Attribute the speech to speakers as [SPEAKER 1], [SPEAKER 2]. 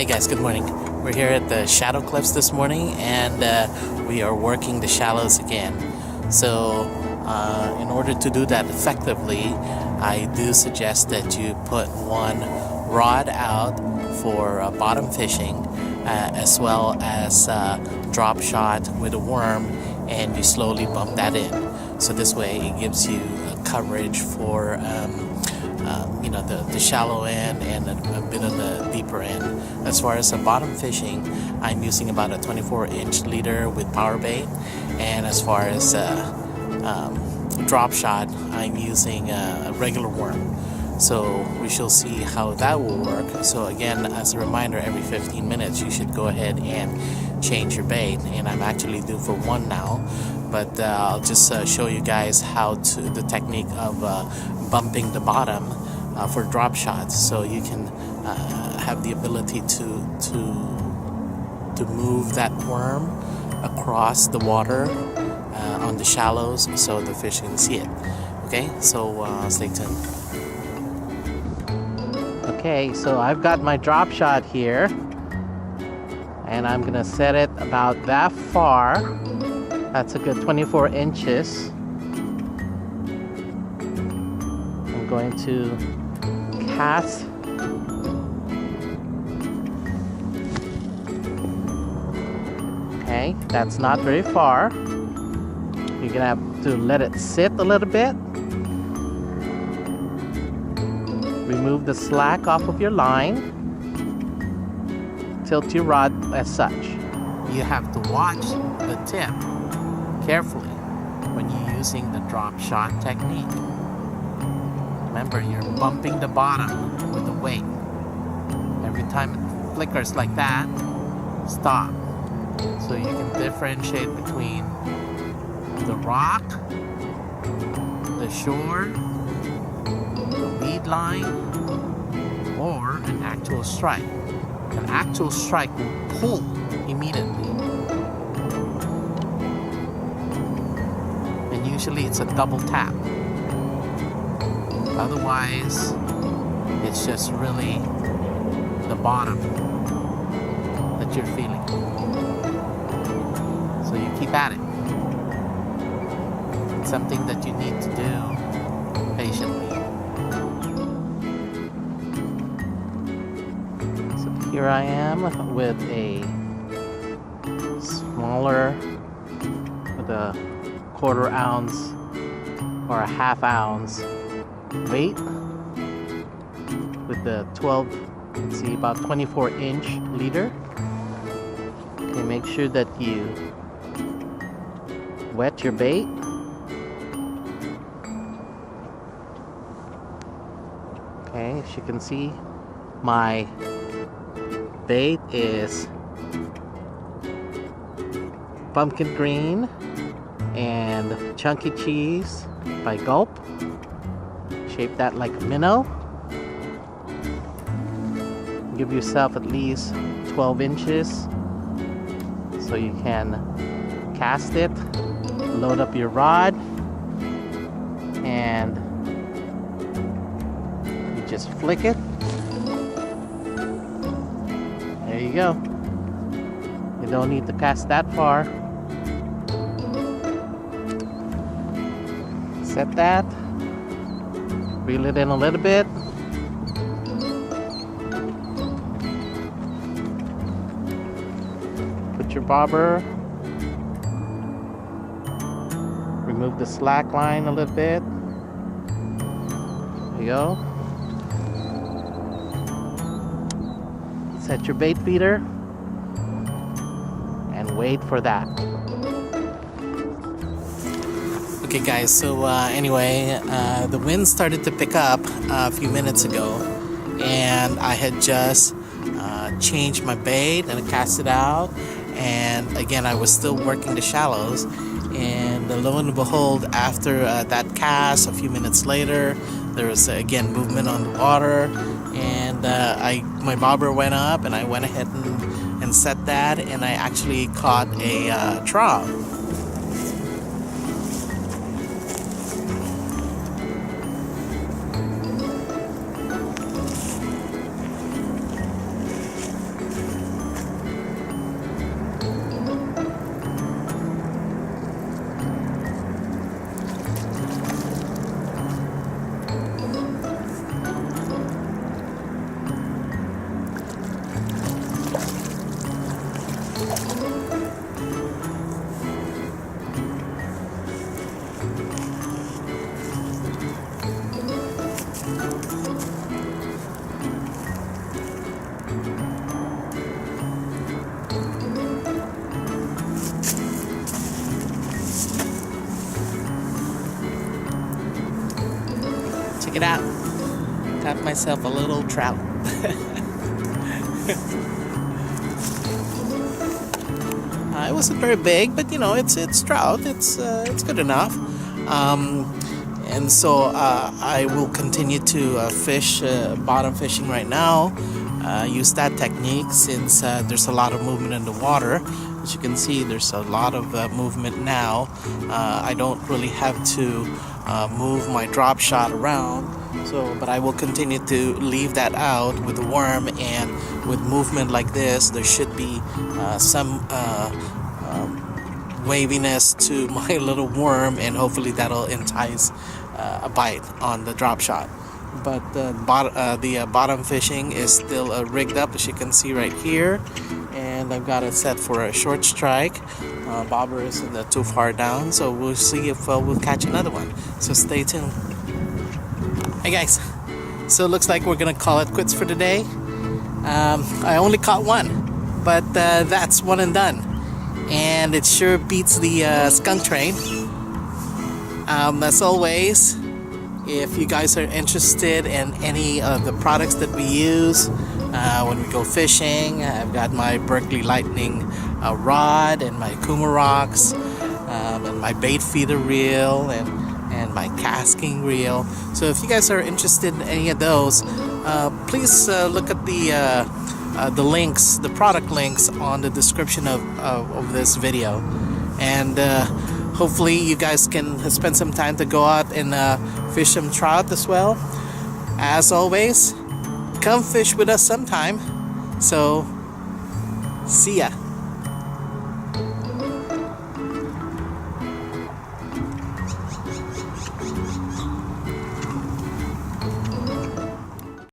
[SPEAKER 1] Hey guys, good morning. We're here at the Shadow Cliffs this morning and we are working the shallows again. So in order to do that effectively, I do suggest that you put one rod out for bottom fishing as well as drop shot with a worm, and you slowly bump that in. So this way it gives you coverage for the shallow end and a bit of the deeper end. As far as the bottom fishing, I'm using about a 24-inch leader with power bait, and as far as drop shot, I'm using a regular worm. So we shall see how that will work. So again, as a reminder, every 15 minutes you should go ahead and change your bait, and I'm actually due for one now, but I'll just show you guys how to the technique of bumping the bottom for drop shots, so you can have the ability to move that worm across the water on the shallows so the fish can see it. Okay, so stay tuned. Okay, so I've got my drop shot here, and I'm gonna set it about that far. That's a good 24 inches. I'm going to cast. Okay, that's not very far. You're gonna have to let it sit a little bit. Remove the slack off of your line. Tilt your rod as such. You have to watch the tip carefully when you're using the drop shot technique. Remember, you're bumping the bottom with the weight. Every time it flickers like that, stop. So you can differentiate between the rock, the shore, the weed line, or an actual strike. An actual strike will pull immediately. And usually it's a double tap. Otherwise, it's just really the bottom that you're feeling. So you keep at it. It's something that you need to do patiently. So here I am with a smaller, with a 1/4 ounce or a 1/2 ounce weight with the about 24-inch leader. Okay, make sure that you wet your bait. Okay, as you can see, my bait is pumpkin green and chunky cheese by Gulp. Shape that like a minnow. Give yourself at least 12 inches so you can cast it. Load up your rod and you just flick it. There you go. You don't need to cast that far. Set that. Reel it in a little bit. Put your bobber. Remove the slack line a little bit. There you go. Set your bait feeder and wait for that. Okay guys, so anyway, the wind started to pick up a few minutes ago, and I had just changed my bait and I cast it out, and again I was still working the shallows, and lo and behold, after that cast, a few minutes later, there was again movement on the water, and my bobber went up, and I went ahead and set that, and I actually caught a trout. Check it out. Got myself a little trout. It wasn't very big, but you know, it's trout. It's good enough. And so I will continue to fish bottom fishing right now. Use that technique since there's a lot of movement in the water. As you can see, there's a lot of movement now. I don't really have to move my drop shot around. So, but I will continue to leave that out with the worm, and with movement like this, there should be some waviness to my little worm, and hopefully that'll entice a bite on the drop shot. But the bottom fishing is still rigged up, as you can see right here, and I've got it set for a short strike. Bobber isn't too far down, so we'll see if we'll catch another one. So stay tuned. Hey guys, so it looks like we're gonna call it quits for today. I only caught one, but that's one and done, and it sure beats the skunk train. As always, if you guys are interested in any of the products that we use when we go fishing, I've got my Berkeley Lightning rod, and my Kuma rocks, and my bait feeder reel, and my casking reel. So if you guys are interested in any of those, please look at the links, the product links on the description of this video, and hopefully you guys can spend some time to go out and fish some trout as well. As always, come fish with us sometime. So see ya.